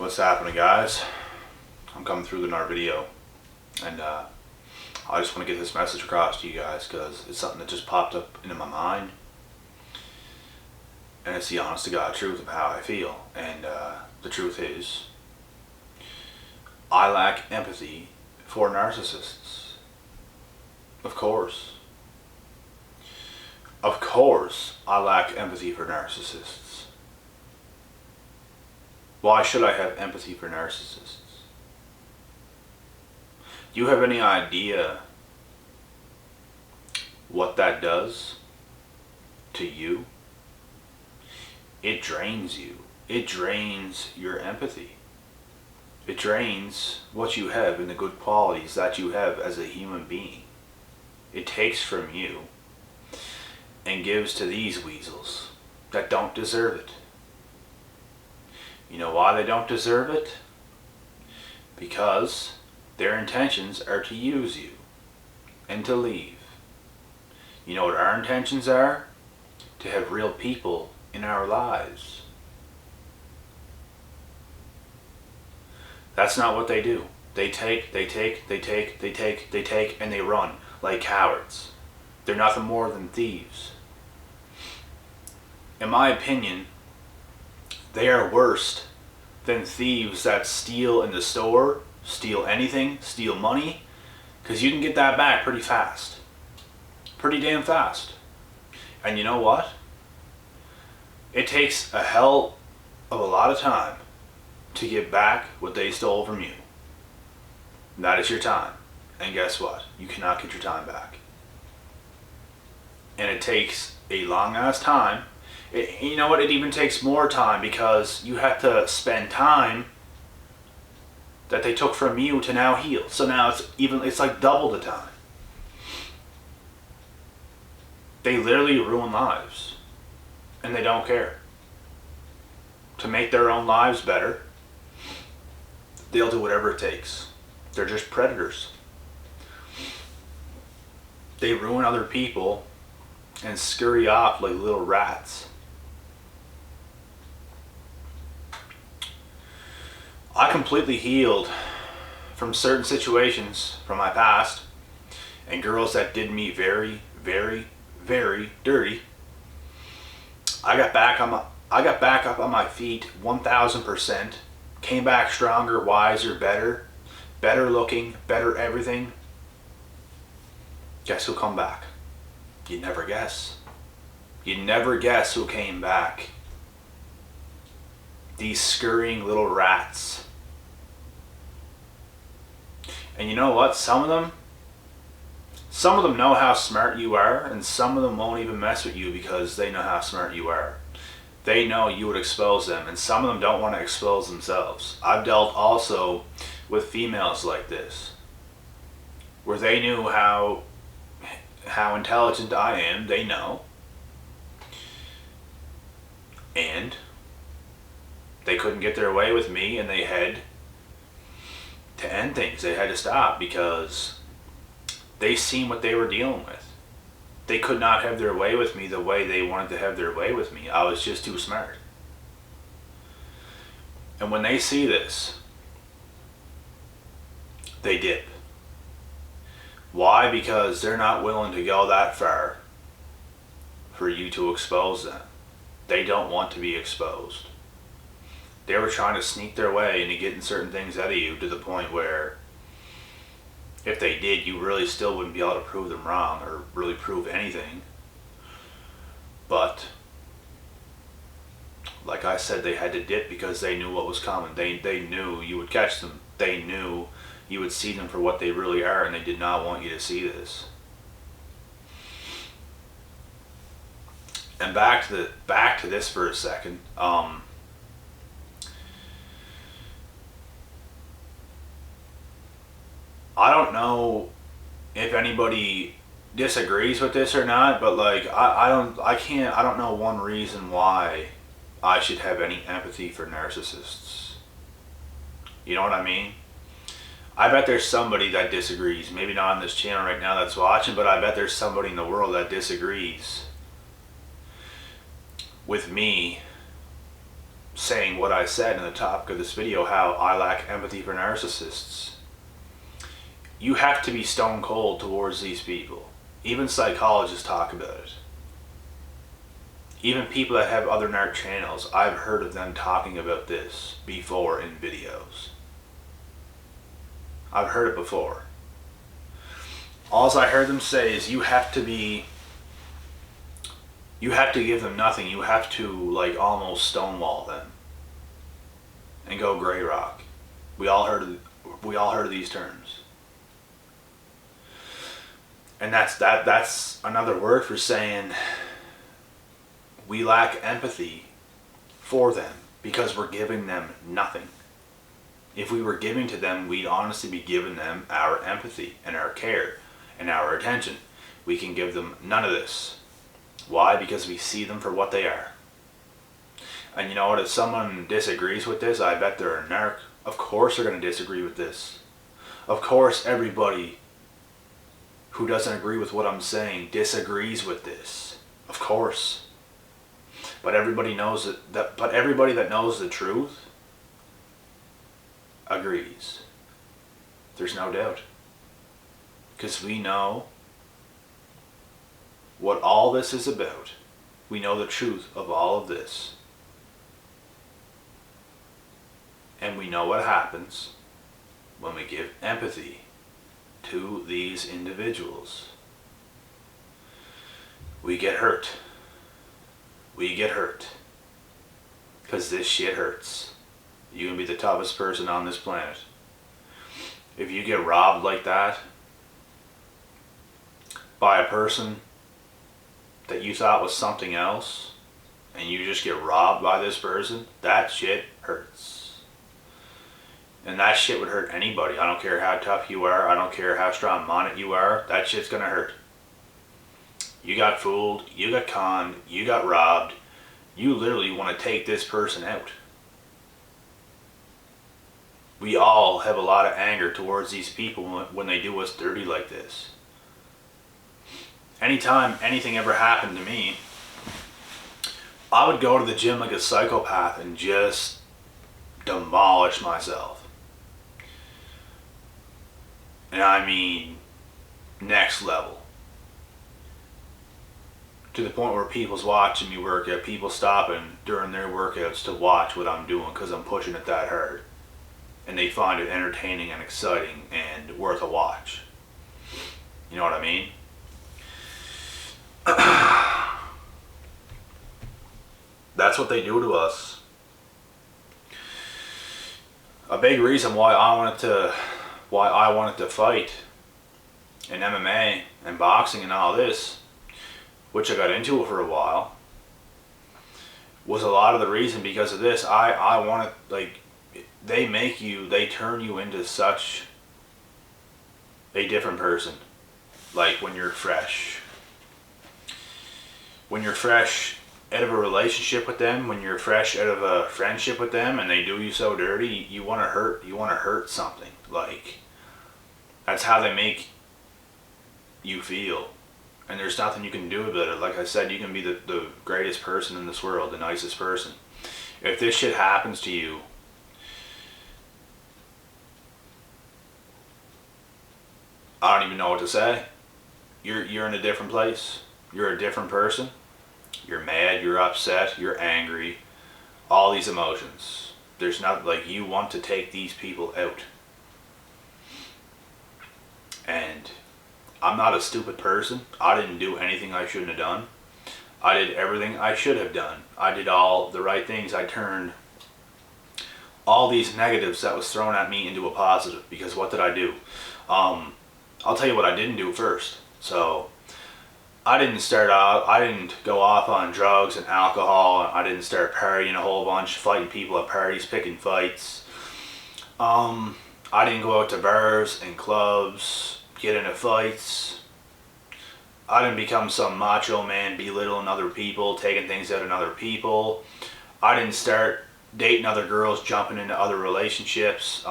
What's happening, guys? I'm coming through with another video, and I just want to get this message across to you guys because it's something that just popped up into my mind, and it's the honest to God truth of how I feel. And the truth is, I lack empathy for narcissists. Of course, I lack empathy for narcissists. Why should I have empathy for narcissists? Do you have any idea what that does to you? It drains you. It drains your empathy. It drains what you have and the good qualities that you have as a human being. It takes from you and gives to these weasels that don't deserve it. You know why they don't deserve it? Because their intentions are to use you and to leave. You know what our intentions are? To have real people in our lives. That's not what they do. They take, and they run like cowards. They're nothing more than thieves. In my opinion, they are worse than thieves that steal in the store, steal anything, steal money, because you can get that back pretty fast. Pretty damn fast. And you know what? It takes a hell of a lot of time to get back what they stole from you. And that is your time. And guess what? You cannot get your time back. And it takes a long ass time. You know what? It even takes more time because you have to spend time that they took from you to now heal. So now it's like double the time. They literally ruin lives, and they don't care. To make their own lives better, they'll do whatever it takes. They're just predators. They ruin other people and scurry off like little rats. I completely healed from certain situations from my past and girls that did me very, very, very dirty. I got back up on my feet 1000%, came back stronger, wiser, better looking, better everything. Guess who come back? You'd never guess. You'd never guess who came back. These scurrying little rats. And you know what? Some of them know how smart you are, and some of them won't even mess with you because they know how smart you are. They know you would expose them, and some of them don't want to expose themselves. I've dealt also with females like this, where they knew how intelligent I am, they know, and they couldn't get their way with me, and they had to end things. They had to stop because they seen what they were dealing with. They could not have their way with me the way they wanted to have their way with me. I was just too smart. And when they see this, they dip. Why? Because they're not willing to go that far for you to expose them. They don't want to be exposed. They were trying to sneak their way into getting certain things out of you to the point where if they did, you really still wouldn't be able to prove them wrong or really prove anything. But like I said, they had to dip because they knew what was coming. They knew you would catch them. They knew you would see them for what they really are, and they did not want you to see this. And back to this for a second. I don't know if anybody disagrees with this or not, but like I don't know one reason why I should have any empathy for narcissists. You know what I mean? I bet there's somebody that disagrees. Maybe not on this channel right now that's watching, but I bet there's somebody in the world that disagrees with me saying what I said in the topic of this video, how I lack empathy for narcissists. You have to be stone cold towards these people. Even psychologists talk about it. Even people that have other narc channels, I've heard of them talking about this before in videos. I've heard it before. All I heard them say is you have to give them nothing. You have to like almost stonewall them and go gray rock. We all heard of these terms. And that's another word for saying we lack empathy for them because we're giving them nothing. If we were giving to them, we'd honestly be giving them our empathy and our care and our attention. We can give them none of this. Why? Because we see them for what they are. And you know what? If someone disagrees with this, I bet they're a narc. Of course they're going to disagree with this. Of course everybody who doesn't agree with what I'm saying disagrees with this. Of course. But everybody knows but everybody that knows the truth agrees. There's no doubt. Because we know what all this is about. We know the truth of all of this. And we know what happens when we give empathy to these individuals. We get hurt. We get hurt. Because this shit hurts. You can be the toughest person on this planet. If you get robbed like that by a person that you thought was something else, and you just get robbed by this person, that shit hurts. And that shit would hurt anybody. I don't care how tough you are. I don't care how strong-minded you are. That shit's gonna hurt. You got fooled. You got conned. You got robbed. You literally want to take this person out. We all have a lot of anger towards these people when they do us dirty like this. Anytime anything ever happened to me, I would go to the gym like a psychopath and just demolish myself. And I mean, next level. To the point where people's watching me work out, people stopping during their workouts to watch what I'm doing because I'm pushing it that hard. And they find it entertaining and exciting and worth a watch. You know what I mean? That's what they do to us. A big reason why I wanted to fight in MMA and boxing and all this, which I got into for a while, was a lot of the reason because of this. I wanted, like, they turn you into such a different person. Like when you're fresh out of a relationship with them, when you're fresh out of a friendship with them and they do you so dirty, you want to hurt something. Like, that's how they make you feel. And there's nothing you can do about it. Like I said, you can be the greatest person in this world, the nicest person. If this shit happens to you, I don't even know what to say. You're in a different place. You're a different person. You're mad, you're upset, you're angry. All these emotions. There's not, like, you want to take these people out. And I'm not a stupid person. I didn't do anything I shouldn't have done. I did everything I should have done. I did all the right things. I turned all these negatives that was thrown at me into a positive. Because what did I do? I'll tell you what I didn't do first. So, I didn't go off on drugs and alcohol. I didn't start partying a whole bunch, fighting people at parties, picking fights. I didn't go out to bars and clubs, get into fights. I didn't become some macho man belittling other people, taking things out on other people. I didn't start dating other girls, jumping into other relationships,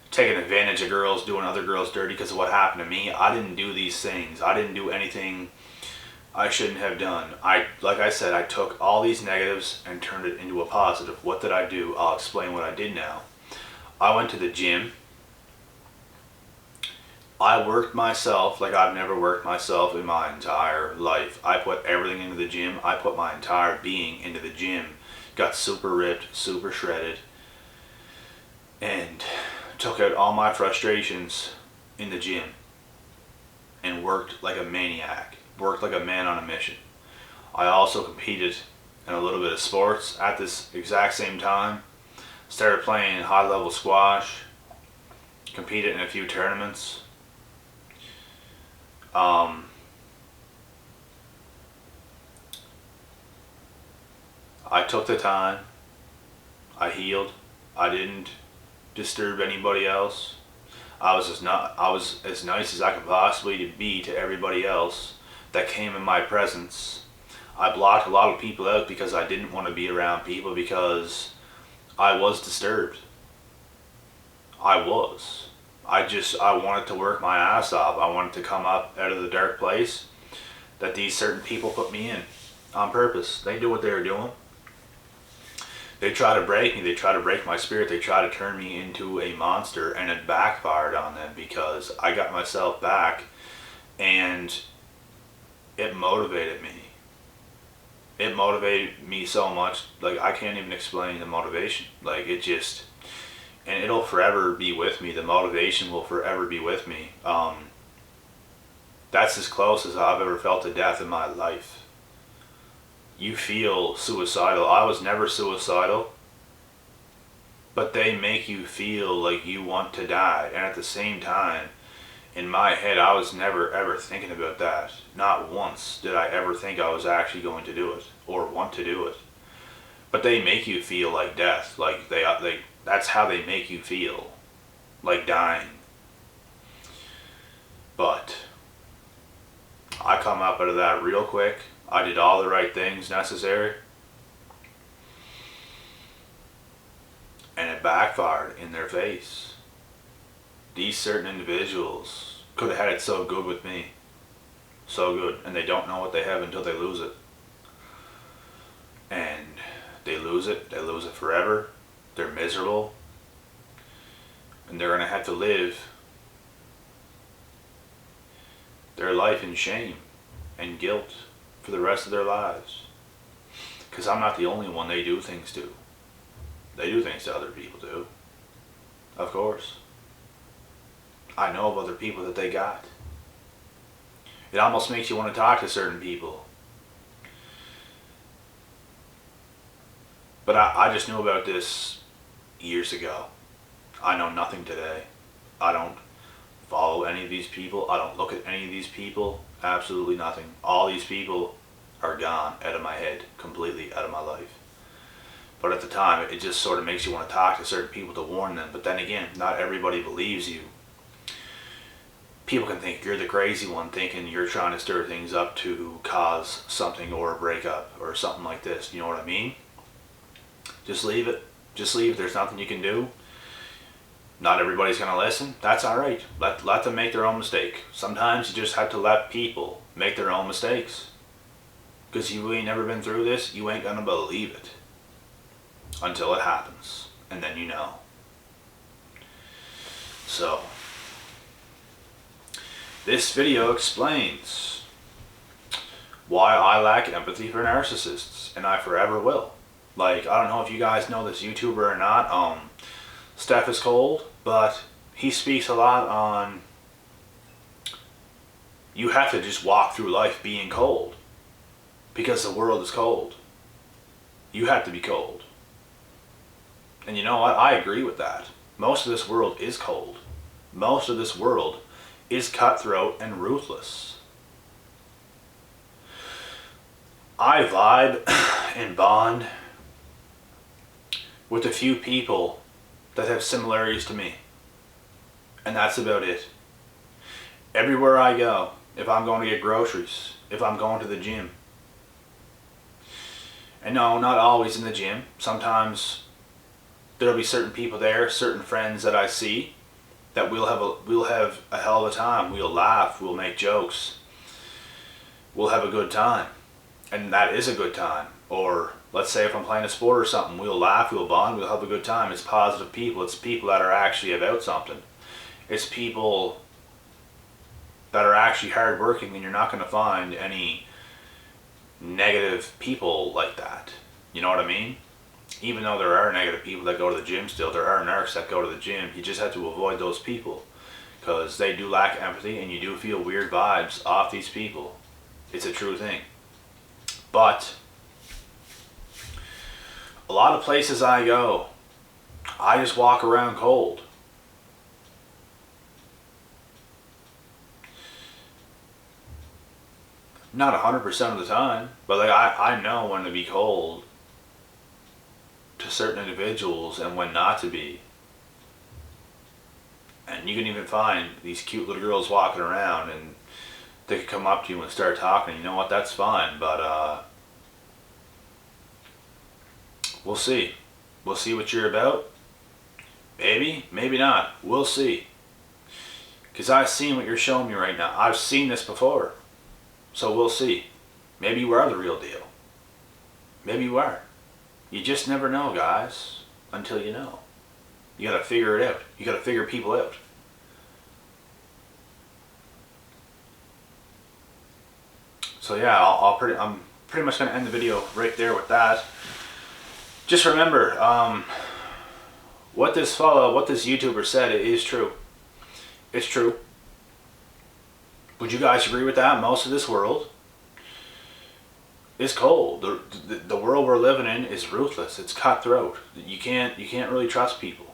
taking advantage of girls, doing other girls dirty because of what happened to me. I didn't do these things. I didn't do anything I shouldn't have done. Like I said, I took all these negatives and turned it into a positive. What did I do? I'll explain what I did now. I went to the gym. I worked myself like I've never worked myself in my entire life. I put everything into the gym. I put my entire being into the gym. Got super ripped, super shredded, and took out all my frustrations in the gym and worked like a maniac. Worked like a man on a mission. I also competed in a little bit of sports at this exact same time. Started playing high level squash. Competed in a few tournaments. I took the time. I healed. I didn't disturb anybody else. I was as nice as I could possibly be to everybody else that came in my presence. I blocked a lot of people out because I didn't want to be around people because I was disturbed. I was. I wanted to work my ass off. I wanted to come up out of the dark place that these certain people put me in on purpose. They knew what they were doing. They try to break me. They try to break my spirit. They try to turn me into a monster, and it backfired on them because I got myself back, and it motivated me. It motivated me so much, like I can't even explain the motivation. Like it just, and it'll forever be with me. The motivation will forever be with me. That's as close as I've ever felt to death in my life. You feel suicidal. I was never suicidal, but they make you feel like you want to die. And at the same time, in my head, I was never ever thinking about that. Not once did I ever think I was actually going to do it or want to do it. But they make you feel like death. Like that's how they make you feel, like dying. But I come up out of that real quick. I did all the right things necessary, and it backfired in their face. These certain individuals could have had it so good with me. So good. And they don't know what they have until they lose it. And they lose it forever. They're miserable. And they're going to have to live their life in shame and guilt for the rest of their lives. Because I'm not the only one they do things to. They do things to other people too. Of course. I know of other people that they got. It almost makes you want to talk to certain people. But I just knew about this years ago. I know nothing today. I don't follow any of these people. I don't look at any of these people. Absolutely nothing. All these people are gone out of my head, completely out of my life. But at the time, it just sort of makes you want to talk to certain people to warn them. But then again, not everybody believes you. People can think you're the crazy one, thinking you're trying to stir things up to cause something or a breakup or something like this. You know what I mean? Just leave it. Just leave. There's nothing you can do. Not everybody's going to listen. That's alright. Let them make their own mistake. Sometimes you just have to let people make their own mistakes. Because you ain't never been through this, you ain't going to believe it. Until it happens. And then you know. So, this video explains why I lack empathy for narcissists. And I forever will. Like, I don't know if you guys know this YouTuber or not. Steph is cold, but he speaks a lot on you have to just walk through life being cold because the world is cold. You have to be cold. And you know what? I agree with that. Most of this world is cold. Most of this world is cutthroat and ruthless. I vibe and bond with a few people that have similarities to me. And that's about it. Everywhere I go, if I'm going to get groceries, if I'm going to the gym. And no, not always in the gym. Sometimes there'll be certain people there, certain friends that I see, that we'll have a hell of a time. We'll laugh, we'll make jokes. we'll have a good time. And that is a good time. Or let's say if I'm playing a sport or something, we'll laugh, we'll bond, we'll have a good time. It's positive people. It's people that are actually about something. It's people that are actually hardworking, and you're not going to find any negative people like that. You know what I mean? Even though there are negative people that go to the gym still, there are narcs that go to the gym. You just have to avoid those people because they do lack empathy, and you do feel weird vibes off these people. It's a true thing. But a lot of places I go, I just walk around cold. Not 100% of the time, but like I know when to be cold to certain individuals and when not to be. And you can even find these cute little girls walking around and they could come up to you and start talking. You know what, that's fine, but we'll see. We'll see what you're about. Maybe, maybe not. We'll see. Because I've seen what you're showing me right now. I've seen this before. So we'll see. Maybe you are the real deal. Maybe you are. You just never know, guys, until you know. You gotta figure it out. You gotta figure people out. So yeah, I'm pretty much gonna end the video right there with that. Just remember, what this YouTuber said is true. It's true. Would you guys agree with that? Most of this world is cold. The world we're living in is ruthless. It's cutthroat. You can't really trust people.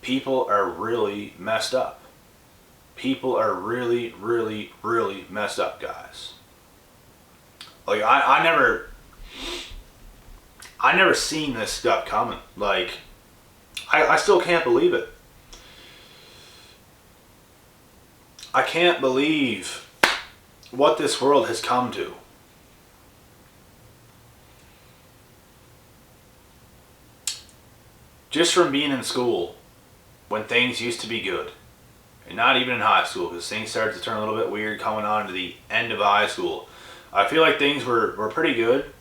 People are really messed up. People are really, really, really messed up, guys. Like I never seen this stuff coming. Like I still can't believe it. I can't believe what this world has come to. Just from being in school, when things used to be good, and not even in high school, because things started to turn a little bit weird coming on to the end of high school. I feel like things were pretty good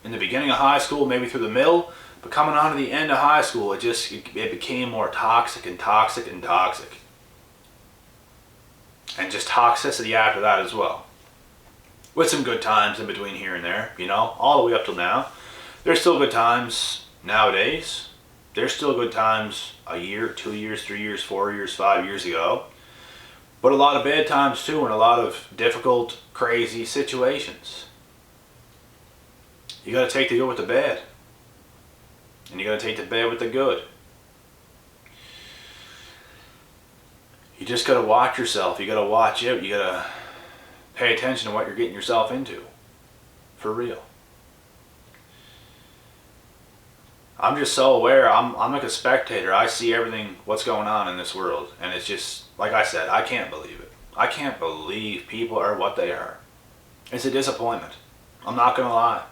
in the beginning of high school, maybe through the middle, but coming on to the end of high school, it became more toxic and toxic and toxic. And just toxicity after that as well. With some good times in between here and there, you know, all the way up till now. There's still good times nowadays. There's still good times a year, 2 years, 3 years, 4 years, 5 years ago. But a lot of bad times too, and a lot of difficult, crazy situations. You gotta take the good with the bad. And you gotta take the bad with the good. You just gotta watch yourself. You gotta watch out. You gotta pay attention to what you're getting yourself into. For real. I'm just so aware. I'm like a spectator. I see everything, what's going on in this world. And it's just, like I said, I can't believe it. I can't believe people are what they are. It's a disappointment. I'm not gonna lie.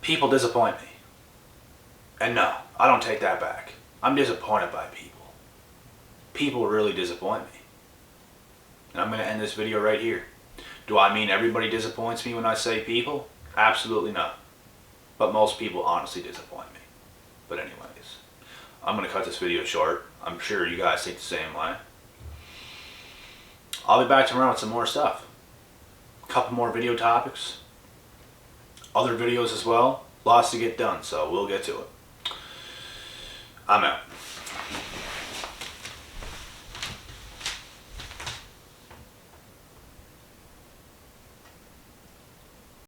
People disappoint me. And no, I don't take that back. I'm disappointed by people. People really disappoint me. And I'm going to end this video right here. Do I mean everybody disappoints me when I say people? Absolutely not. But most people honestly disappoint me. But anyways, I'm going to cut this video short. I'm sure you guys think the same way. I'll be back tomorrow with some more stuff. A couple more video topics. Other videos as well. Lots to get done, so we'll get to it. I'm out.